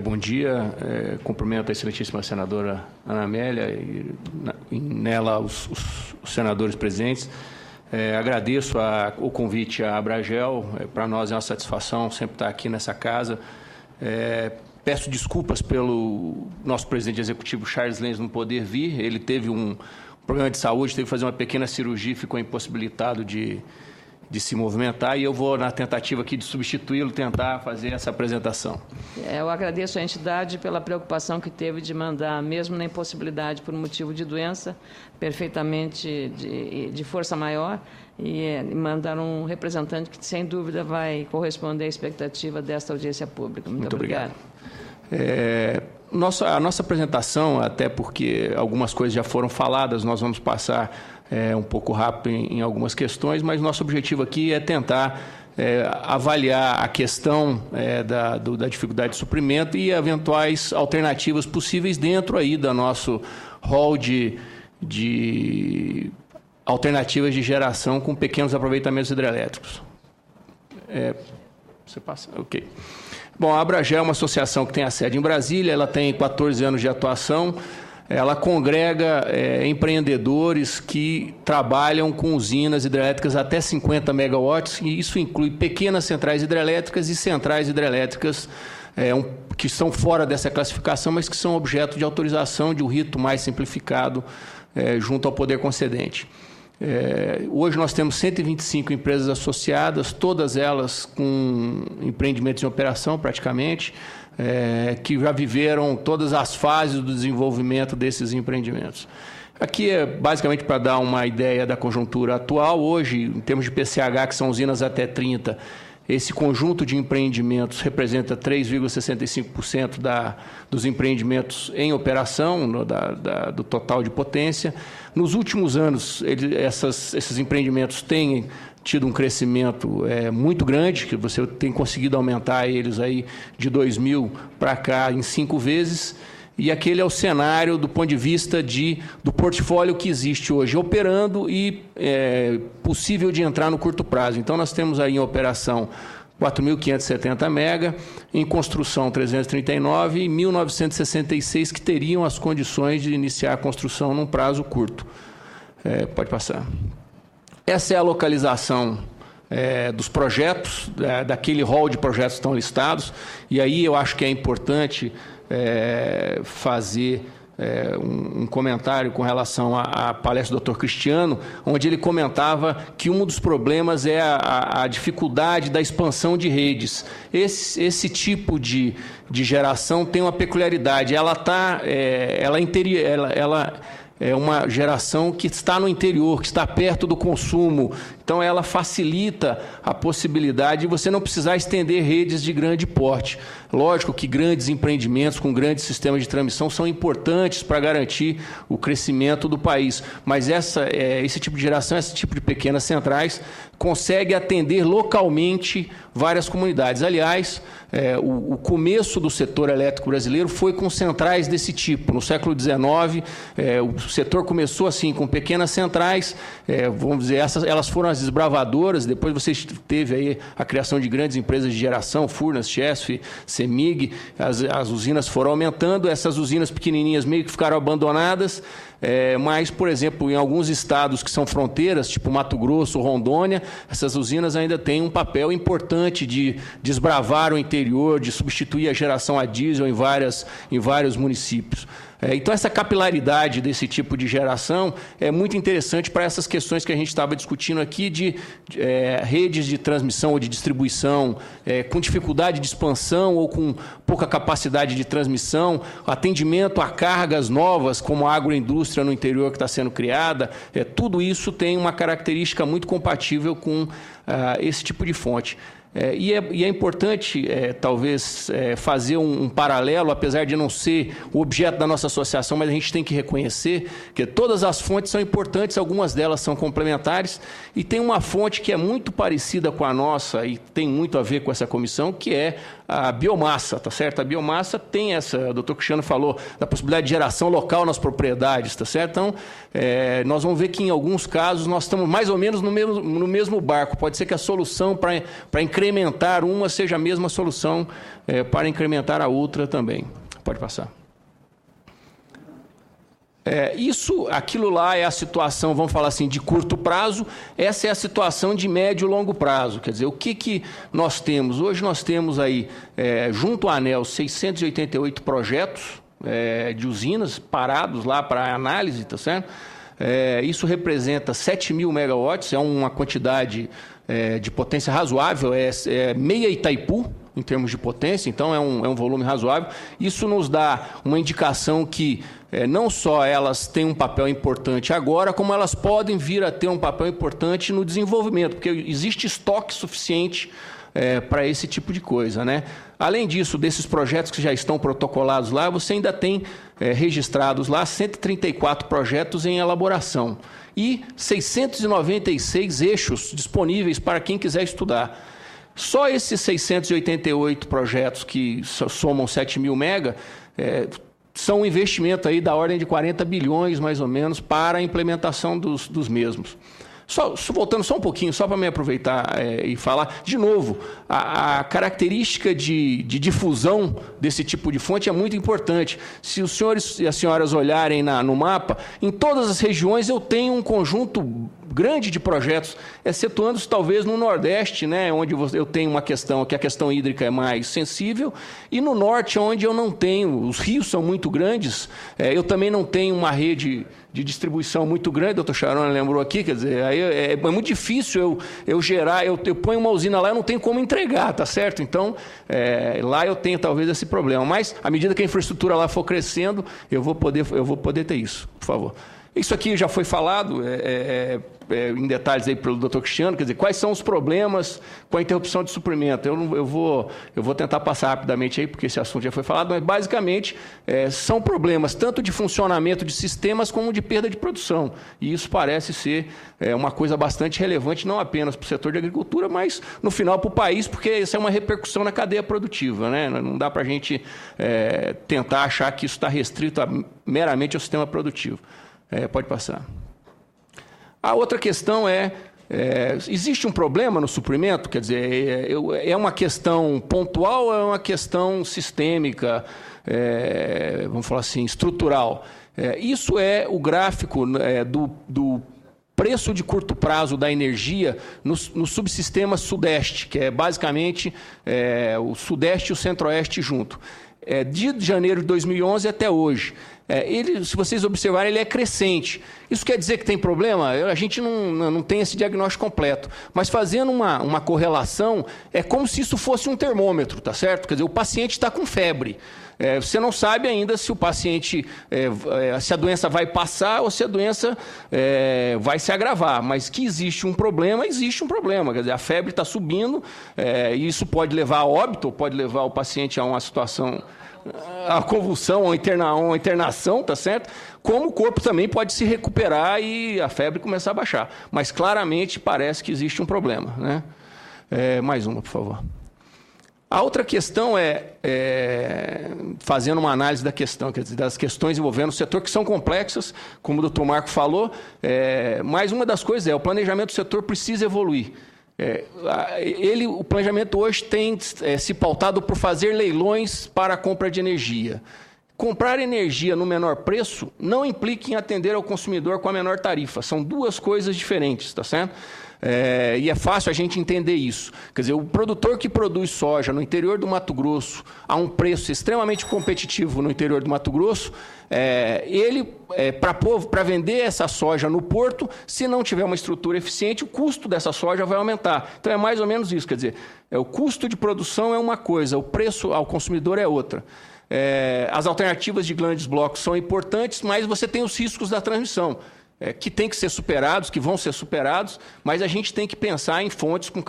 Bom dia. Cumprimento a excelentíssima senadora Ana Amélia e nela os senadores presentes. Agradeço o convite à Abragel. Para nós é uma satisfação sempre estar aqui nessa casa. Peço desculpas pelo nosso presidente executivo, Charles Lenz, não poder vir. Ele teve um problema de saúde, teve que fazer uma pequena cirurgia e ficou impossibilitado de se movimentar, e eu vou, na tentativa aqui de substituí-lo, tentar fazer essa apresentação. Eu agradeço à entidade pela preocupação que teve de mandar, mesmo na impossibilidade por motivo de doença, perfeitamente de força maior, e mandar um representante que, sem dúvida, vai corresponder à expectativa desta audiência pública. Muito obrigado. A nossa apresentação, até porque algumas coisas já foram faladas, nós vamos passar um pouco rápido em algumas questões, mas nosso objetivo aqui é tentar avaliar a questão da dificuldade de suprimento e eventuais alternativas possíveis dentro aí do nosso rol de alternativas de geração com pequenos aproveitamentos hidrelétricos. Você passa? Ok. Bom, a Abragel é uma associação que tem a sede em Brasília, ela tem 14 anos de atuação, ela congrega empreendedores que trabalham com usinas hidrelétricas até 50 megawatts, e isso inclui pequenas centrais hidrelétricas e centrais hidrelétricas que estão fora dessa classificação, mas que são objeto de autorização de um rito mais simplificado junto ao poder concedente. Hoje nós temos 125 empresas associadas, todas elas com empreendimentos em operação praticamente, que já viveram todas as fases do desenvolvimento desses empreendimentos. Aqui é basicamente para dar uma ideia da conjuntura atual. Hoje, em termos de PCH, que são usinas até 30, esse conjunto de empreendimentos representa 3,65% dos empreendimentos em operação, do total de potência. Nos últimos anos, esses empreendimentos têm tido um crescimento muito grande, que você tem conseguido aumentar eles aí de 2000 para cá em 5 vezes. E aquele é o cenário do ponto de vista do portfólio que existe hoje, operando e possível de entrar no curto prazo. Então, nós temos aí em operação 4.570 mega, em construção 339 e 1.966 que teriam as condições de iniciar a construção num prazo curto. Pode passar. Essa é a localização dos projetos, daquele rol de projetos que estão listados, e aí eu acho que é importante fazer um comentário com relação à palestra do Dr. Cristiano, onde ele comentava que um dos problemas é a dificuldade da expansão de redes. Esse tipo de geração tem uma peculiaridade, ela é uma geração que está no interior, que está perto do consumo. Então, ela facilita a possibilidade de você não precisar estender redes de grande porte. Lógico que grandes empreendimentos com grandes sistemas de transmissão são importantes para garantir o crescimento do país, mas esse tipo de geração, esse tipo de pequenas centrais, consegue atender localmente várias comunidades. Aliás, o começo do setor elétrico brasileiro foi com centrais desse tipo. No século XIX, o setor começou assim, com pequenas centrais, vamos dizer, elas foram as desbravadoras. Depois você teve aí a criação de grandes empresas de geração, Furnas, Chesf, Semig, as usinas foram aumentando, essas usinas pequenininhas meio que ficaram abandonadas, mas, por exemplo, em alguns estados que são fronteiras, tipo Mato Grosso, Rondônia, essas usinas ainda têm um papel importante de desbravar o interior, de substituir a geração a diesel em vários municípios. Então, essa capilaridade desse tipo de geração é muito interessante para essas questões que a gente estava discutindo aqui de redes de transmissão ou de distribuição com dificuldade de expansão ou com pouca capacidade de transmissão, atendimento a cargas novas, como a agroindústria no interior que está sendo criada. Tudo isso tem uma característica muito compatível com esse tipo de fonte. E é importante, talvez, fazer um paralelo, apesar de não ser o objeto da nossa associação, mas a gente tem que reconhecer que todas as fontes são importantes, algumas delas são complementares, e tem uma fonte que é muito parecida com a nossa e tem muito a ver com essa comissão, que é a biomassa, tá certo? A biomassa tem o doutor Cristiano falou, da possibilidade de geração local nas propriedades, tá certo? Então, nós vamos ver que, em alguns casos, nós estamos mais ou menos no mesmo barco. Pode ser que a solução para incrementar incrementar uma seja a mesma solução para incrementar a outra também. Pode passar. Aquilo lá é a situação, vamos falar assim, de curto prazo, essa é a situação de médio e longo prazo. Quer dizer, o que nós temos? Hoje nós temos aí, junto à ANEEL, 688 projetos de usinas parados lá para análise, tá certo? Isso representa 7.000 megawatts, é uma quantidade de potência razoável, meia Itaipu, em termos de potência, então é um volume razoável. Isso nos dá uma indicação que não só elas têm um papel importante agora, como elas podem vir a ter um papel importante no desenvolvimento, porque existe estoque suficiente para esse tipo de coisa, né? Além disso, desses projetos que já estão protocolados lá, você ainda tem registrados lá 134 projetos em elaboração e 696 eixos disponíveis para quem quiser estudar. Só esses 688 projetos que somam 7.000 mega são um investimento aí da ordem de 40 bilhões, mais ou menos, para a implementação dos mesmos. Voltando só um pouquinho, só para me aproveitar e falar, de novo, a característica de difusão desse tipo de fonte é muito importante. Se os senhores e as senhoras olharem no mapa, em todas as regiões eu tenho um conjunto grande de projetos, excetuando-se talvez no Nordeste, né, onde eu tenho uma questão, que a questão hídrica é mais sensível, e no Norte, onde eu não tenho, os rios são muito grandes, eu também não tenho uma rede de distribuição muito grande, o doutor Charona lembrou aqui, quer dizer, aí é muito difícil eu gerar, eu ponho uma usina lá, eu não tenho como entregar, tá certo? Então, lá eu tenho talvez esse problema, mas à medida que a infraestrutura lá for crescendo, eu vou poder ter isso, por favor. Isso aqui já foi falado em detalhes aí pelo doutor Cristiano, quer dizer, quais são os problemas com a interrupção de suprimento. Eu vou tentar passar rapidamente aí, porque esse assunto já foi falado, mas basicamente são problemas tanto de funcionamento de sistemas como de perda de produção. E isso parece ser uma coisa bastante relevante, não apenas para o setor de agricultura, mas no final para o país, porque isso é uma repercussão na cadeia produtiva, né? Não dá para a gente tentar achar que isso está restrito meramente ao sistema produtivo. Pode passar. A outra questão existe um problema no suprimento? Quer dizer, é uma questão pontual ou é uma questão sistêmica, vamos falar assim, estrutural? Isso é o gráfico do preço de curto prazo da energia no subsistema Sudeste, que é basicamente o Sudeste e o Centro-Oeste junto. De janeiro de 2011 até hoje. Se vocês observarem, ele é crescente. Isso quer dizer que tem problema? A gente não tem esse diagnóstico completo. Mas fazendo uma correlação, é como se isso fosse um termômetro, tá certo? Quer dizer, o paciente está com febre. Você não sabe ainda se o paciente, se a doença vai passar ou se a doença vai se agravar. Mas que existe um problema, existe um problema. Quer dizer, a febre está subindo, e isso pode levar a óbito, pode levar o paciente a uma situação, a convulsão, uma internação, tá certo? Como o corpo também pode se recuperar e a febre começar a baixar. Mas claramente parece que existe um problema, né? Mais uma, por favor. A outra questão fazendo uma análise da questão, quer dizer, das questões envolvendo o setor, que são complexas, como o doutor Marco falou, mas uma das coisas o planejamento do setor precisa evoluir. O planejamento hoje tem se pautado por fazer leilões para a compra de energia. Comprar energia no menor preço não implica em atender ao consumidor com a menor tarifa. São duas coisas diferentes, tá certo? E é fácil a gente entender isso. Quer dizer, o produtor que produz soja no interior do Mato Grosso a um preço extremamente competitivo no interior do Mato Grosso, para vender essa soja no porto, se não tiver uma estrutura eficiente, o custo dessa soja vai aumentar. Então é mais ou menos isso, quer dizer, o custo de produção é uma coisa, o preço ao consumidor é outra. As alternativas de grandes blocos são importantes, mas você tem os riscos da transmissão, que tem que ser superados, que vão ser superados, mas a gente tem que pensar em fontes com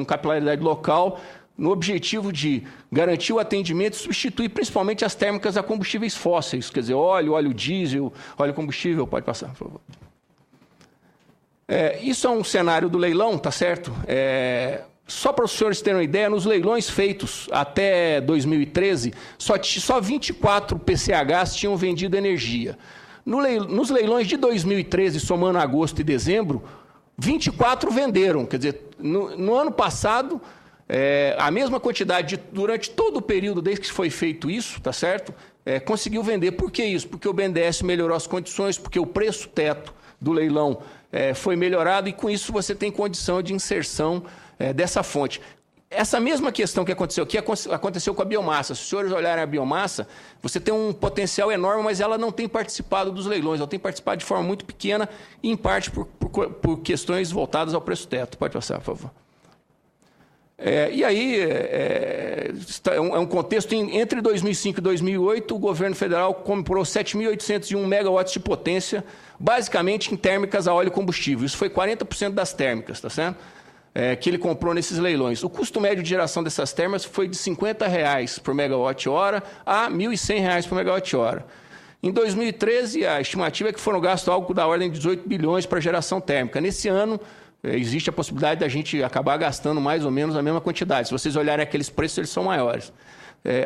capilaridade local, no objetivo de garantir o atendimento e substituir principalmente as térmicas a combustíveis fósseis, quer dizer, óleo diesel, óleo combustível, pode passar, por favor. Isso é um cenário do leilão, tá certo? Só para os senhores terem uma ideia, nos leilões feitos até 2013, só 24 PCHs tinham vendido energia. Nos leilões de 2013, somando agosto e dezembro, 24 venderam. Quer dizer, no ano passado, a mesma quantidade durante todo o período desde que foi feito isso, tá certo? Conseguiu vender. Por que isso? Porque o BNDES melhorou as condições, porque o preço teto do leilão foi melhorado e com isso você tem condição de inserção dessa fonte. Essa mesma questão que aconteceu aqui, aconteceu com a biomassa. Se os senhores olharem a biomassa, você tem um potencial enorme, mas ela não tem participado dos leilões, ela tem participado de forma muito pequena, e em parte por questões voltadas ao preço teto. Pode passar, por favor. E aí, é um contexto, entre 2005 e 2008, o governo federal comprou 7.801 megawatts de potência, basicamente em térmicas a óleo e combustível. Isso foi 40% das térmicas, tá certo? Que ele comprou nesses leilões. O custo médio de geração dessas térmicas foi de R$ 50 por megawatt-hora a R$ 1.100 por megawatt-hora. Em 2013, a estimativa é que foram gastos algo da ordem de 18 bilhões para geração térmica. Nesse ano, existe a possibilidade da gente acabar gastando mais ou menos a mesma quantidade. Se vocês olharem aqueles preços, eles são maiores.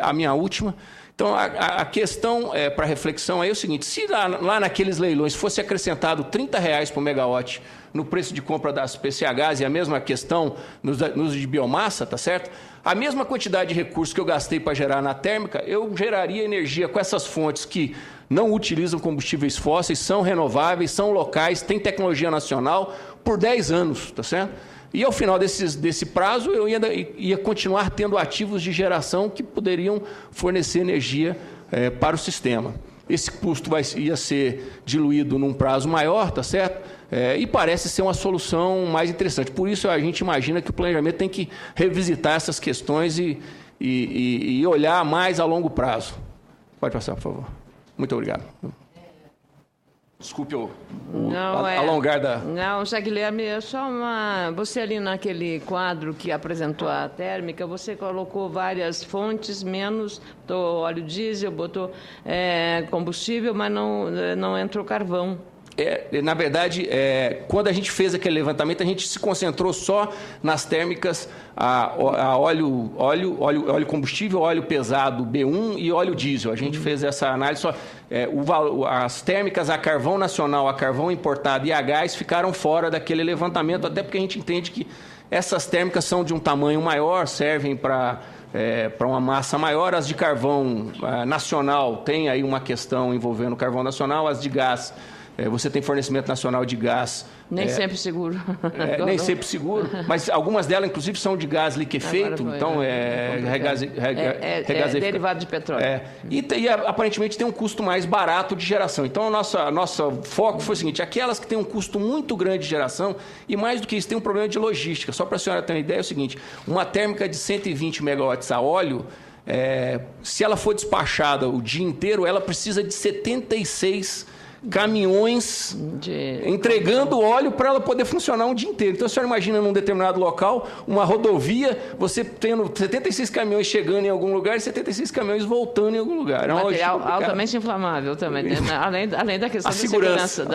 A minha última. Então, a questão para reflexão é o seguinte: se lá naqueles leilões fosse acrescentado R$ 30 por megawatt no preço de compra das PCHs e a mesma questão nos de biomassa, tá certo? A mesma quantidade de recursos que eu gastei para gerar na térmica, eu geraria energia com essas fontes que não utilizam combustíveis fósseis, são renováveis, são locais, têm tecnologia nacional por 10 anos, tá certo? E ao final desse prazo, eu ia continuar tendo ativos de geração que poderiam fornecer energia para o sistema. Esse custo ia ser diluído num prazo maior, tá certo? E parece ser uma solução mais interessante. Por isso, a gente imagina que o planejamento tem que revisitar essas questões e olhar mais a longo prazo. Pode passar, por favor. Muito obrigado. Desculpe alongar da... Não, José Guilherme, é só uma... Você ali naquele quadro que apresentou a térmica, você colocou várias fontes, menos, botou óleo diesel, botou combustível, mas não entrou carvão. Na verdade, quando a gente fez aquele levantamento, a gente se concentrou só nas térmicas a óleo combustível, óleo pesado B1 e óleo diesel. A gente fez essa análise só. As térmicas a carvão nacional, a carvão importado e a gás ficaram fora daquele levantamento, até porque a gente entende que essas térmicas são de um tamanho maior, servem para uma massa maior. As de carvão nacional tem aí uma questão envolvendo carvão nacional, as de gás... você tem fornecimento nacional de gás. Nem sempre seguro. Nem sempre seguro, mas algumas delas, inclusive, são de gás liquefeito, então derivado de petróleo. E aparentemente tem um custo mais barato de geração. Então, nosso foco foi o seguinte: aquelas que têm um custo muito grande de geração, e mais do que isso, tem um problema de logística. Só para a senhora ter uma ideia, é o seguinte: uma térmica de 120 megawatts a óleo, se ela for despachada o dia inteiro, ela precisa de 76 caminhões entregando óleo para ela poder funcionar um dia inteiro. Então, a senhora imagina num determinado local, uma rodovia, você tendo 76 caminhões chegando em algum lugar e 76 caminhões voltando em algum lugar. É uma material altamente inflamável também, né? além da questão da segurança.